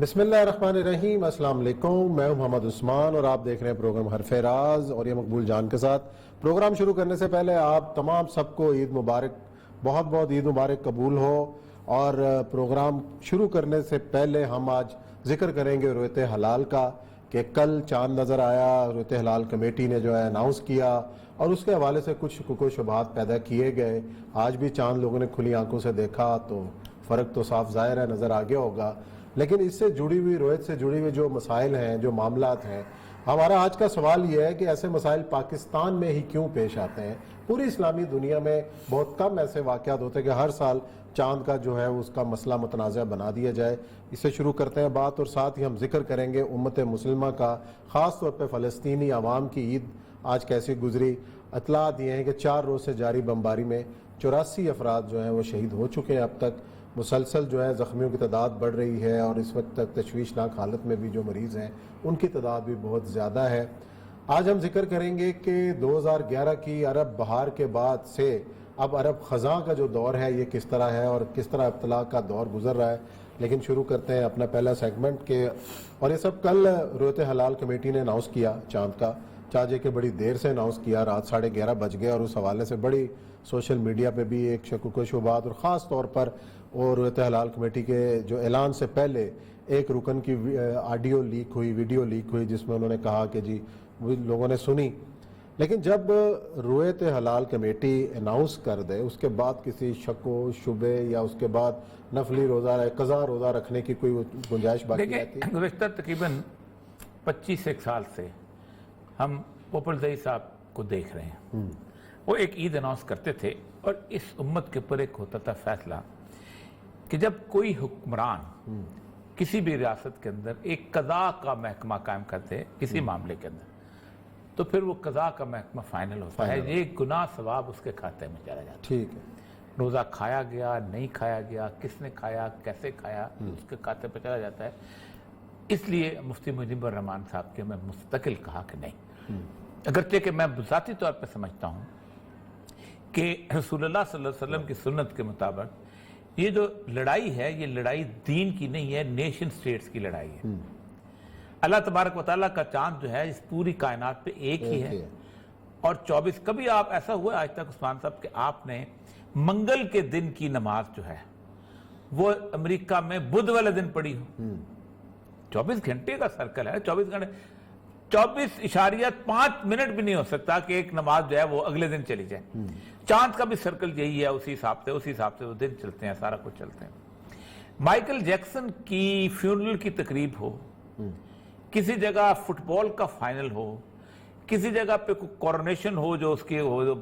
بسم اللہ الرحمن الرحیم، السلام علیکم۔ میں ہوں محمد عثمان اور آپ دیکھ رہے ہیں پروگرام حرف راز، اور یہ مقبول جان کے ساتھ پروگرام شروع کرنے سے پہلے آپ تمام سب کو عید مبارک، بہت بہت عید مبارک قبول ہو۔ اور پروگرام شروع کرنے سے پہلے ہم آج ذکر کریں گے رؤیت ہلال کا، کہ کل چاند نظر آیا، رؤیت ہلال کمیٹی نے جو ہے اناؤنس کیا اور اس کے حوالے سے کچھ شکوک و شبہات پیدا کیے گئے۔ آج بھی چاند لوگوں نے کھلی آنکھوں سے دیکھا تو فرق تو صاف ظاہر ہے، نظر آگے ہوگا، لیکن اس سے جڑی ہوئی رؤیت سے جڑی ہوئی جو مسائل ہیں، جو معاملات ہیں، ہمارا آج کا سوال یہ ہے کہ ایسے مسائل پاکستان میں ہی کیوں پیش آتے ہیں؟ پوری اسلامی دنیا میں بہت کم ایسے واقعات ہوتے ہیں کہ ہر سال چاند کا جو ہے اس کا مسئلہ متنازع بنا دیا جائے۔ اس سے شروع کرتے ہیں بات، اور ساتھ ہی ہم ذکر کریں گے امت مسلمہ کا، خاص طور پہ فلسطینی عوام کی عید آج کیسی گزری۔ اطلاعات یہ ہیں کہ 4 روز سے جاری بمباری میں 84 افراد جو ہیں وہ شہید ہو چکے ہیں اب تک۔ مسلسل جو ہے زخمیوں کی تعداد بڑھ رہی ہے، اور اس وقت تک تشویشناک حالت میں بھی جو مریض ہیں ان کی تعداد بھی بہت زیادہ ہے۔ آج ہم ذکر کریں گے کہ 2011 کی عرب بہار کے بعد سے اب عرب خزاں کا جو دور ہے یہ کس طرح ہے اور کس طرح ابتلا کا دور گزر رہا ہے۔ لیکن شروع کرتے ہیں اپنا پہلا سیگمنٹ کے، اور یہ سب کل رؤیت ہلال کمیٹی نے اناؤنس کیا چاند کا، چاہے کہ بڑی دیر سے اناؤنس کیا، رات 11:30 بج گئے، اور اس حوالے سے بڑی سوشل میڈیا پہ بھی ایک شکوک و شبہات، اور خاص طور پر اور رؤیت ہلال کمیٹی کے جو اعلان سے پہلے ایک رکن کی آڈیو لیک ہوئی، ویڈیو لیک ہوئی، جس میں انہوں نے کہا کہ جی وہ لوگوں نے سنی، لیکن جب رؤیت ہلال کمیٹی اناؤنس کر دے اس کے بعد کسی شک و شبے یا اس کے بعد نفلی روزہ قضا روزہ رکھنے کی کوئی گنجائش باقی رہتی ہے؟ گزشتہ تقریباً 25 سال سے ہم پوپل زئی صاحب کو دیکھ رہے ہیں۔ وہ ایک عید اناؤنس کرتے تھے، اور اس امت کے اوپر ایک ہوتا تھا فیصلہ کہ جب کوئی حکمران کسی بھی ریاست کے اندر ایک قضاء کا محکمہ قائم کرتے کسی معاملے کے اندر، تو پھر وہ قضاء کا محکمہ فائنل ہوتا ہے، یہ گناہ ثواب اس کے کھاتے میں چلا جاتا ہے۔ ٹھیک ہے، روزہ کھایا گیا، نہیں کھایا گیا، کس نے کھایا، کیسے کھایا، اس کے کھاتے پہ چلا جاتا ہے۔ اس لیے مفتی مجیب الرحمان صاحب کے میں مستقل کہا کہ نہیں، اگرچہ کہ میں ذاتی طور پہ سمجھتا ہوں کہ رسول اللہ صلی اللہ علیہ وسلم کی سنت کے مطابق یہ جو لڑائی ہے، یہ لڑائی دین کی نہیں ہے، نیشن سٹیٹس کی لڑائی ہے۔ اللہ تبارک و تعالیٰ کا چاند جو ہے اس پوری کائنات پہ ایک ہی ہے، اور 24 کبھی آپ ایسا ہوا آج تک عثمان صاحب کہ آپ نے منگل کے دن کی نماز جو ہے وہ امریکہ میں بدھ والے دن پڑھی ہو؟ 24 گھنٹے کا سرکل ہے، 24 گھنٹے 24.5 منٹ بھی نہیں ہو سکتا کہ ایک نماز جو ہے وہ اگلے دن چلی جائے۔ چاند کا بھی سرکل یہی ہے، اسی حساب سے وہ دن چلتے ہیں، سارا کچھ چلتے ہیں۔ مائیکل جیکسن کی فیونرل کی تقریب ہو، کسی جگہ فٹ بال کا فائنل ہو، کسی جگہ پہ کورونیشن ہو جو اس کی ہو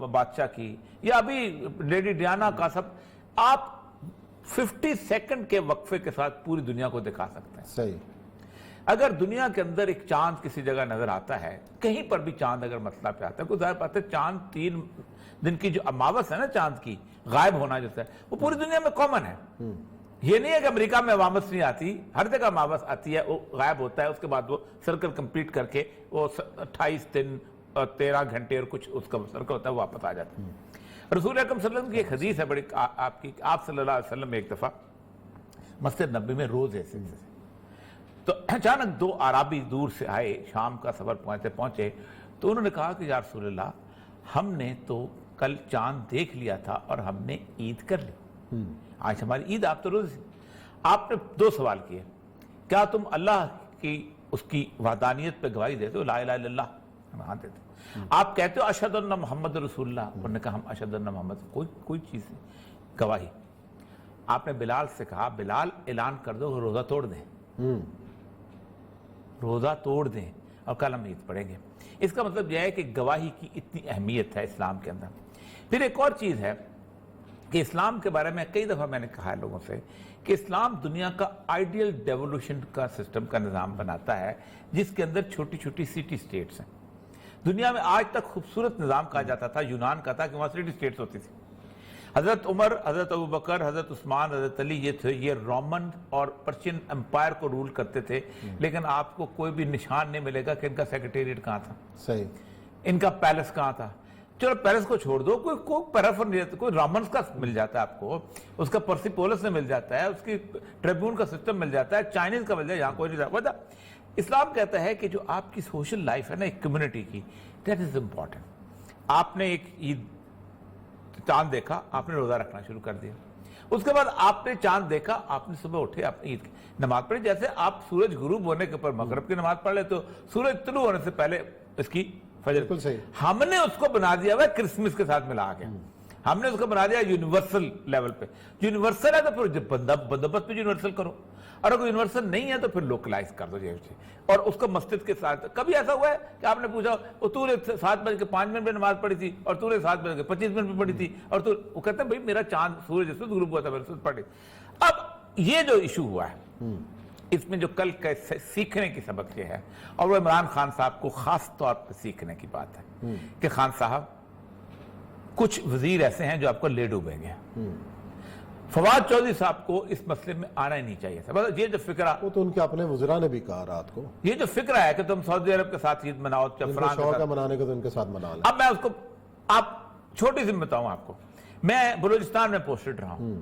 بادشاہ کی، یا ابھی لیڈی ڈیانا کا، سب آپ 50 سیکنڈ کے وقفے کے ساتھ پوری دنیا کو دکھا سکتے ہیں۔ صحیح۔ اگر دنیا کے اندر ایک چاند کسی جگہ نظر آتا ہے، کہیں پر بھی چاند اگر مسئلہ پہ آتا ہے، کوئی ظاہر بات ہے چاند 3 دن کی جو اماوس ہے نا چاند کی غائب ہونا جو ہے وہ پوری دنیا میں کامن ہے۔ یہ نہیں ہے کہ امریکہ میں اماوس نہیں آتی، ہر جگہ اماوس آتی ہے، وہ غائب ہوتا ہے، اس کے بعد وہ سرکل کمپلیٹ کر کے وہ 28 دن اور 13 گھنٹے اور کچھ اس کا سرکل ہوتا ہے، وہ واپس آ جاتا ہے۔ رسول اکرم صلی اللہ علیہ وسلم کی ایک حدیث ہے بڑی آپ کی، آپ صلی اللہ علیہ وسلم ایک دفعہ مسجد نبوی میں روز ایسے تو اچانک 2 اعرابی دور سے آئے، شام کا سفر پہنچے، تو انہوں نے کہا کہ یا رسول اللہ، ہم نے تو کل چاند دیکھ لیا تھا اور ہم نے عید کر لی، آج ہماری عید، آپ تو روز۔ آپ نے 2 سوال کیے، کیا تم اللہ کی اس کی وحدانیت پہ گواہی دیتے ہو، لا الہ الا اللہ؟ ہاں دیتے۔ آپ کہتے ہو اشہد ان محمد رسول اللہ؟ انہوں نے کہا ہم اشہد ان محمد، کوئی چیز نہیں، گواہی۔ آپ نے بلال سے کہا بلال اعلان کر دو روزہ توڑ دیں، روزہ توڑ دیں، اور کل ہم عید پڑھیں گے۔ اس کا مطلب یہ ہے کہ گواہی کی اتنی اہمیت ہے اسلام کے اندر۔ پھر ایک اور چیز ہے کہ اسلام کے بارے میں کئی دفعہ میں نے کہا ہے لوگوں سے کہ اسلام دنیا کا آئیڈیل ڈیولوشن کا سسٹم کا نظام بناتا ہے، جس کے اندر چھوٹی چھوٹی سٹی سٹیٹس ہیں۔ دنیا میں آج تک خوبصورت نظام کہا جاتا تھا یونان کا تھا کہ وہاں سٹی سٹیٹس ہوتی تھی۔ حضرت عمر، حضرت ابوبکر، حضرت عثمان، حضرت علی، یہ رومن اور پرشین امپائر کو رول کرتے تھے، لیکن آپ کو کوئی بھی نشان نہیں ملے گا کہ ان کا سیکریٹریٹ کہاں تھا، صحیح، ان کا پیلس کہاں تھا۔ چلو پیرس کو چھوڑ دو, کوئی پیرافر نہیں رہتا, کوئی رامنس کا مل جاتا ہے آپ کو, اس کا پرسیپولس میں مل جاتا ہے, اس کی ٹریبیون کا سسٹم مل جاتا ہے, چائنیز کا مل جائے, یہاں کوئی نہیں رہتا. اسلام کہتا ہے کہ جو آپ کی سوشل لائف ہے نا ایک کمیونٹی کی, دیٹ از امپورٹنٹ. آپ نے ایک عید چاند دیکھا, آپ نے روزہ رکھنا شروع کر دیا. اس کے بعد آپ نے چاند دیکھا, آپ نے صبح اٹھے, آپ نے عید کی نماز پڑھی. جیسے آپ سورج غروب ہونے کے اوپر مغرب کی نماز پڑھ لے تو سورج طلوع ہونے سے پہلے اس کی فجر. بالکل صحیح. ہم نے اس کو بنا دیا ہوا ہے کرسمس کے ساتھ ملا کے, ہم نے اس کو بنا دیا یونیورسل لیول پہ. یونیورسل ہے تو پھر بندوبست بھی یونیورسل کرو, اور اگر یونیورسل نہیں ہے تو پھر لوکلائز کر دو جیسے. اور اس کو مسجد کے ساتھ کبھی ایسا ہوا ہے کہ آپ نے پوچھا تو نے 7:05 پہ نماز پڑھی تھی اور تو نے 7:25 پہ پڑھی تھی, اور تو وہ کہتے ہیں بھائی میرا چاند سورج اس میں غروب ہوا تھا, میں نے پڑھی. اب یہ جو ایشو ہوا ہے اس میں جو کل کا سیکھنے کی سبق یہ ہے, اور وہ عمران خان صاحب کو خاص طور پہ سیکھنے کی بات ہے کہ خان صاحب کچھ وزیر ایسے ہیں جو آپ کو لے ڈوبیں گے. فواد چودھری صاحب کو اس مسئلے میں آنا ہی نہیں چاہیے تھا. یہ جو فکرہ, وہ تو ان کے اپنے وزراء نے بھی کہا رات کو, یہ جو فکرہ ہے کہ تم سعودی عرب کے ساتھ عید مناؤ, شوق ہے منانے کا تو ان کے ساتھ منا لیں. اب میں اس کو آپ چھوٹی سی بتاؤں آپ کو, میں بلوچستان میں پوسٹڈ رہا ہوں.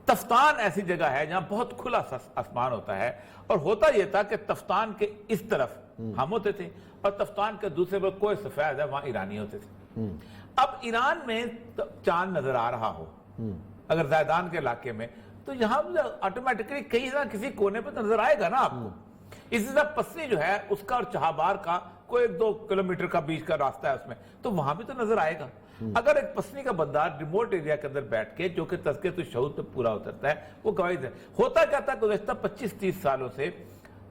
تفتان ایسی جگہ ہے جہاں بہت کھلا آسمان ہوتا ہے, اور ہوتا یہ تھا کہ تفتان کے اس طرف ہم ہوتے تھے اور تفتان کے دوسرے پر کوئی سفید ہے وہاں ایرانی ہوتے تھے. اب ایران میں چاند نظر آ رہا ہو اگر زیدان کے علاقے میں, تو یہاں آٹومیٹکلی کہیں نہ کسی کونے پہ نظر آئے گا نا آپ کو. اسی طرح پسنی جو ہے اس کا اور چہابار کا کوئی 2 کلومیٹر کا بیچ کا راستہ ہے اس میں, تو وہاں بھی تو نظر آئے گا. اگر ایک پسنی کا بندہ ریموٹ ایریا کے اندر بیٹھ کے, جو کہ تذکرۃ الشہود پہ پورا اترتا ہے, وہ گواہی دے. ہوتا کیا تھا گزشتہ 25-30 سالوں سے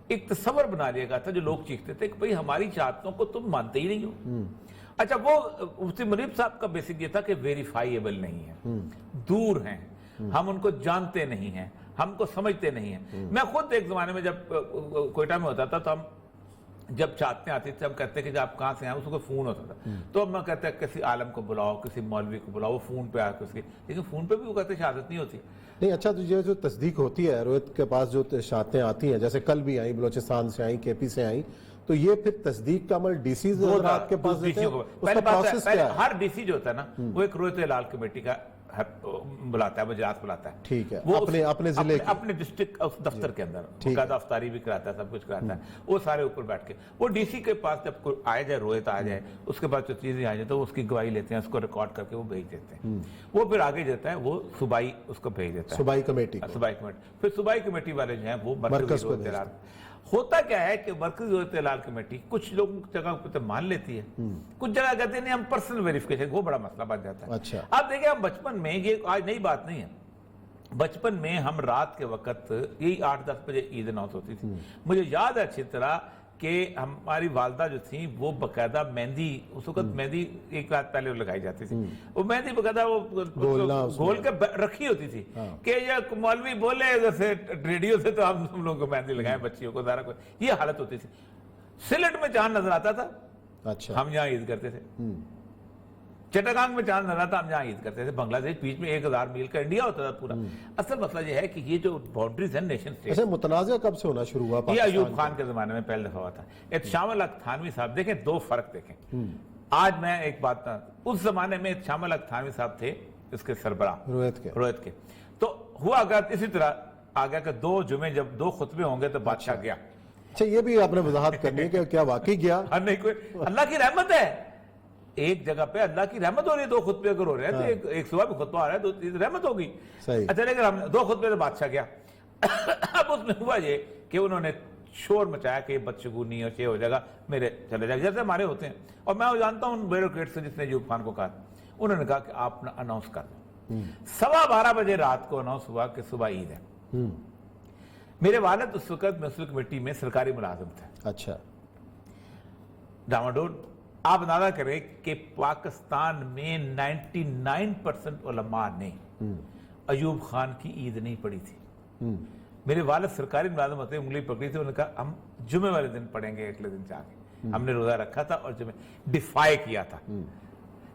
ایک تصور بنا لیا گیا تھا جو لوگ چیختے تھے کہ بھئی ہماری چاہتوں کو تم مانتے ہی نہیں ہو. اچھا, وہ مفتی منیب صاحب کا بیسک یہ تھا کہ ویریفائیبل نہیں ہے, دور ہیں, ہم ان کو جانتے نہیں ہیں, ہم کو سمجھتے نہیں ہیں. میں خود ایک زمانے میں جب کوئٹہ میں ہوتا تھا تو ہم جب چاہتے آتی تھے, ہم کہتے کہ آپ کہاں سے ہیں, اس کو فون ہوتا تھا, تو اب میں کہتے ہیں کسی عالم کو بلاؤ, کسی مولوی کو بلاؤ, وہ فون پہ آ کے اس کی, لیکن فون پہ بھی وہ کہتے شہادت نہیں ہوتی. نہیں, اچھا, تو یہ جو تصدیق ہوتی ہے روہت کے پاس, جو شہادتیں آتی ہیں, جیسے کل بھی آئیں, بلوچستان سے آئیں, کے پی سے آئیں, تو یہ پھر تصدیق کا عمل ڈی سی حضرات کے پاس دیتے ہیں. اس کا پروسیس کیا ہے؟ ہر ڈی سی جو ہوتا ہے نا وہ ایک رویت ہلال کمیٹی کا بلاتا ہے, مجلس بلاتا ہے. ٹھیک ہے, وہ اپنے ضلع اپنے ڈسٹرکٹ دفتر کے اندر باقاعدہ افطاری بھی کراتا ہے, سب کچھ کراتا ہے. وہ سارے اوپر بیٹھ کے وہ ڈی سی کے پاس جب کوئی آئے جائے, رویت آ جائے, اس کے پاس جو چیزیں آ جائیں تو اس کی گواہی لیتے ہیں, اس کو ریکارڈ کر کے وہ بھیج دیتے ہیں. وہ پھر آگے جاتا ہے, وہ صوبائی اس کو بھیج دیتا ہے, صوبائی کمیٹی. پھر صوبائی کمیٹی والے جو ہیں وہ مرکز کو. ہوتا کیا ہے کہ مرکزی رویت ہلال کمیٹی کچھ لوگوں کی جگہ پہ مان لیتی ہے, کچھ جگہ کہتے ہیں ہم پرسنل ویریفیکیشن, وہ بڑا مسئلہ بن جاتا ہے. اچھا, آپ دیکھیں, ہم بچپن میں, یہ آج نئی بات نہیں ہے, بچپن میں ہم رات کے وقت یہی 8-10 بجے عید اناؤنس ہوتی تھی. مجھے یاد ہے اچھی طرح کہ ہماری والدہ جو تھیں وہ باقاعدہ مہندی, اس وقت مہندی ایک رات پہلے لگائی جاتی تھی, وہ مہندی باقاعدہ وہ گھول کے رکھی ہوتی تھی کہ یہ مولوی بولے جیسے ریڈیو سے تو ہم لوگوں کو مہندی لگائیں بچیوں کو, سارا کوئی یہ حالت ہوتی تھی. سلٹ میں چاند نظر آتا تھا, اچھا, ہم یہاں عید کرتے تھے. چٹاگانگ میں چاند نظر آتا, ہم یہاں عید کرتے تھے. بنگلہ دیش بیچ میں 1000 میل کا انڈیا ہوتا تھا پورا. اصل مسئلہ یہ ہے کہ یہ جو باؤنڈریز ہیں نیشن اسٹیٹ, ایسے متنازع کب سے ہونا شروع ہوا؟ یہ ایوب خان کے زمانے میں پہلے دفعہ ہوا تھا. اتشام الحق تھانوی صاحب, دیکھیں 2 فرق دیکھیں. آج میں ایک بات, اس زمانے میں اتشام الحق تھانوی صاحب تھے اس کے سربراہ روہت کے, تو ہوا اگر اسی طرح آ گیا کہ 2 جمعے جب 2 خطبے ہوں گے تو بادشاہ گیا. اچھا, یہ بھی آپ نے وضاحت کرنی ہے کہ کیا واقعی گیا؟ نہیں, کوئی اللہ کی رحمت ہے, ایک جگہ پہ اللہ کی رحمت ہو رہی ہے. 2 خطبے اگر ہو رہے ہیں تو ایک صبح بھی خطبہ آ رہا ہے تو رحمت ہوگی. اچھا, لیکن ہم 2 خطبے سے بادشاہ گیا. اب اس میں ہوا یہ کہ انہوں نے شور مچایا کہ یہ بدشگونی اور یہ ہو جائے گا, میرے چلے جائے گا, جیسے ہمارے ہوتے ہیں. اور میں جانتا ہوں ان بیوروکریٹ سے جس نے ایوب خان کو کہا, انہوں نے کہا کہ آپ اناؤنس کر دو. 12:15 بجے رات کو اناؤنس ہوا کہ صبح عید ہے. میرے والد اس وقت میونسپل کمیٹی میں سرکاری ملازم تھے. اچھا, ڈاماڈول. آپ اندازہ کریں کہ پاکستان میں 99% علماء نے ایوب خان کی عید نہیں پڑھی تھی. میرے والد سرکاری ملازم ہوتے, انگلی پکڑی تھی, انہوں نے کہا ہم جمعے والے دن پڑھیں گے, اگلے دن جا کے. ہم نے روزہ رکھا تھا اور جمعے ڈیفائی کیا تھا.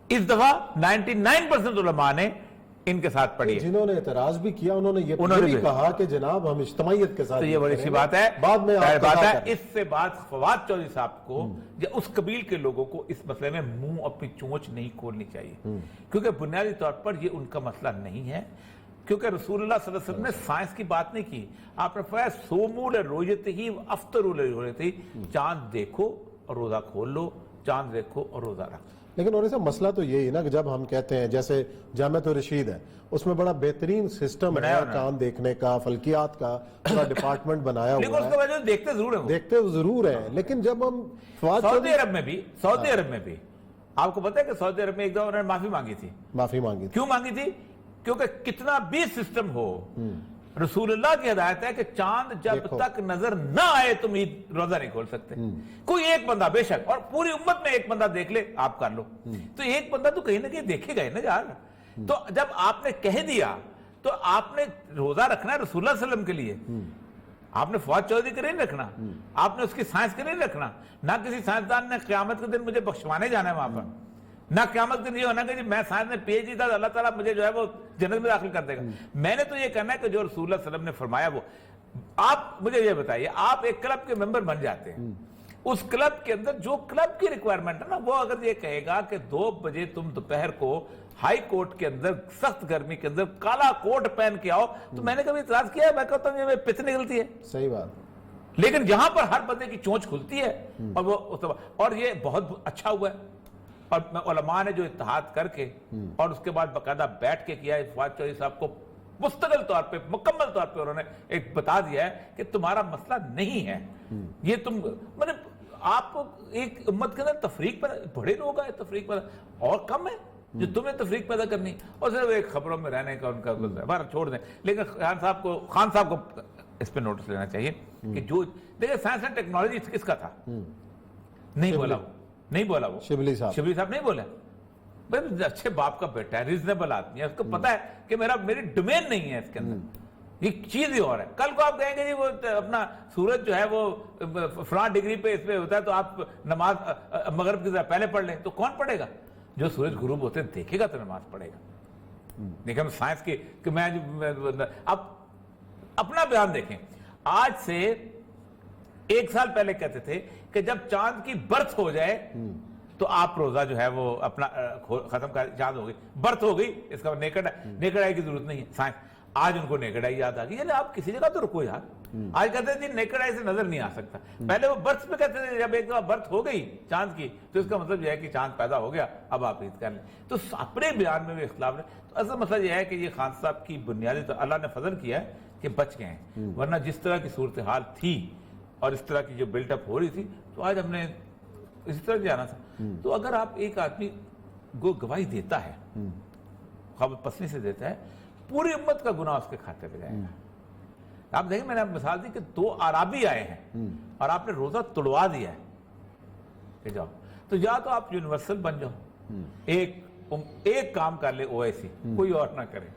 اس دفعہ 99% علماء نے ان کے ساتھ پڑھیے. جنہوں نے اعتراض بھی کیا انہوں نے یہ بھی کہا کہ جناب ہم اجتماعیت کے ساتھ. تو یہ بڑی سی بات ہے. بعد میں اس سے بعد فواد چودھری صاحب کو یا اس قبیل کے لوگوں کو اس مسئلے میں منہ اپنی چونچ نہیں کھولنی چاہیے, کیونکہ بنیادی طور پر یہ ان کا مسئلہ نہیں ہے. کیونکہ رسول اللہ صلی اللہ علیہ وسلم نے سائنس کی بات نہیں کی. آپ نے فرمایا سوموا لرؤیتہ وافطروا لرؤیتہ, چاند دیکھو اور روزہ کھول لو, چاند دیکھو اور روزہ رکھو. لیکن اور مسئلہ تو یہی نا کہ جب ہم کہتے ہیں جیسے جامعۃ الرشید ہے, اس میں بڑا بہترین سسٹم ہے چاند دیکھنے کا, فلکیات کا پورا ڈپارٹمنٹ بنایا ہوا ہے. لیکن اس کے بعد دیکھتے ضرور ہیں, دیکھتے ضرور ہیں, لیکن جب ہم سعودی عرب میں بھی آپ کو پتا ہے کہ سعودی عرب میں ایک دفعہ انہوں نے معافی مانگی تھی. کیوں مانگی تھی؟ کیونکہ کتنا بھی سسٹم ہو, رسول اللہ کی ہدایت ہے کہ چاند جب تک نظر نہ آئے تم عید روزہ نہیں کھول سکتے. کوئی ایک بندہ بے شک, اور پوری امت میں ایک بندہ دیکھ لے آپ کر لو, تو ایک بندہ تو کہیں نہ کہیں دیکھے گا نا یار. تو جب آپ نے کہہ دیا تو آپ نے روزہ رکھنا ہے رسول اللہ صلی اللہ علیہ وسلم کے لیے. آپ نے فواد چودھری کے نہیں رکھنا, آپ نے اس کی سائنس کے نہیں رکھنا. نہ کسی سائنسدان نے قیامت کے دن مجھے بخشوانے جانا ہے وہاں پر, نہ قیامت کے دن یہ ہونا کہ میں سائنس میں پی ایچ ڈی تھا, اللہ تعالیٰ مجھے جو ہے وہ جنت میں داخل کر دے گا. میں نے تو یہ کہنا ہے کہ جو رسول اللہ صلی اللہ علیہ وسلم نے فرمایا وہ. آپ مجھے یہ بتائیے, آپ ایک کلب کے ممبر بن جاتے ہیں, اس کلب کے اندر جو کلب کی ریکوائرمنٹ ہے نا, وہ اگر یہ کہے گا کہ 2 بجے تم دوپہر کو ہائی کورٹ کے اندر سخت گرمی کے اندر کالا کوٹ پہن کے آؤ, تو میں نے کبھی اعتراض کیا ہے؟ میں کہتا ہوں یہ پت نکلتی ہے. صحیح بات. لیکن جہاں پر ہر بندے کی چونچ کھلتی ہے اور وہ, اور یہ بہت اچھا ہوا ہے. اور علماء نے جو اتحاد کر کے اور اس کے بعد باقاعدہ بیٹھ کے کیا ہے, فواد چودھری صاحب کو مستقل طور پہ مکمل طور پہ انہوں نے ایک بتا دیا ہے کہ تمہارا مسئلہ نہیں ہے یہ. تم آپ ایک امت کے اندر تفریق پیدا, بڑے لوگ ہیں تفریق پیدا, اور کم ہے جو تمہیں تفریق پیدا کرنی, اور صرف ایک خبروں میں رہنے کا ان کا بارہ چھوڑ دیں. لیکن خان صاحب کو اس پہ نوٹس لینا چاہیے کہ جو دیکھیں سائنس اینڈ ٹیکنالوجی کس کا تھا, نہیں بولا وہ شبلی صاحب نہیں بولے. اچھے باپ کا بیٹا ہے, ریزنیبل آدمی ہے, اس کو پتا ہے کہ میری ڈومین نہیں ہے اس کے اندر, یہ چیز ہی اور ہے. کل کو آپ کہیں گے جی وہ اپنا سورج جو ہے وہ فلاں ڈگری پہ اس پہ ہوتا ہے تو آپ نماز مغرب کی طرح پہلے پڑھ لیں, تو کون پڑھے گا؟ جو سورج غروب ہوتے ہیں دیکھے گا تو نماز پڑھے گا. دیکھیں ہم سائنس کی کہ میں اب اپنا بیان دیکھیں. آج سے 1 سال پہلے کہتے تھے کہ جب چاند کی برتھ ہو جائے تو آپ روزہ جو ہے وہ اپنا ختم کر, چاند ہو گئی, برتھ ہو گئی, اس کا نیکڈ آئی کی ضرورت نہیں ہے. سائنس آج ان کو نیکڈ آئی یاد آ گئی. یعنی آپ کسی جگہ تو رکو یار. آج کہتے ہیں جی نیکڈ آئی سے نظر نہیں آ سکتا, پہلے وہ برتھ پہ کہتے تھے جب ایک دفعہ برتھ ہو گئی چاند کی تو اس کا مطلب یہ ہے کہ چاند پیدا ہو گیا, اب آپ عید کر لیں. تو اپنے بیان میں بھی اختلاف ہے. تو اصل مسئلہ یہ ہے کہ یہ خان صاحب کی بنیادی تو اللہ نے فضل کیا ہے کہ بچ گئے ہیں, ورنہ جس طرح کی صورتحال تھی اور اس طرح کی جو بلٹ اپ ہو رہی تھی تو آج ہم نے اسی طرح جانا تھا. تو اگر آپ ایک آدمی گواہی دیتا ہے, خواب پسلی سے دیتا ہے, پوری امت کا گناہ اس کے کھاتے پہ جائے گا. آپ دیکھیں میں نے مثال دی کہ 2 عرابی آئے ہیں اور آپ نے روزہ توڑوا دیا ہے کہ جاؤ, تو یا تو آپ یونیورسل بن جاؤ, ایک کام کر لے OIC, کوئی اور نہ کرے,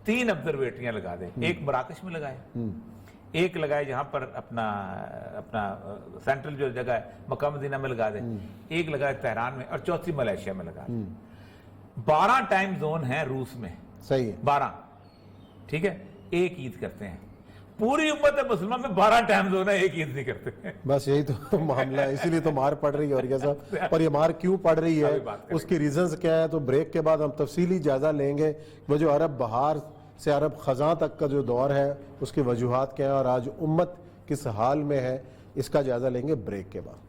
3 آبزرویٹریاں لگا دے, ایک مراکش میں لگائے, ایک لگائے جہاں پر اپنا سینٹرل جو جگہ ہے مکہ مدینہ میں لگا دے, ایک لگائے تہران میں, اور چوتھی ملیشیا میں لگا دے. 12 ٹائم زون ہیں روس میں, صحیح ہے 12, ٹھیک ہے, ایک عید کرتے ہیں. پوری امت مسلمان میں 12 ٹائم زون ہے, ایک عید نہیں کرتے ہیں. بس یہی تو معاملہ ہے, اسی لیے تو مار پڑ رہی ہے. اور کیا صاحب, پر یہ مار کیوں پڑ رہی ہے, اس کی ریزنز کیا ہے, تو بریک کے بعد ہم تفصیلی جائزہ لیں گے. وہ جو عرب بہار سے عرب خزاں تک کا جو دور ہے اس کی وجوہات کیا ہیں اور آج امت کس حال میں ہے, اس کا جائزہ لیں گے بریک کے بعد.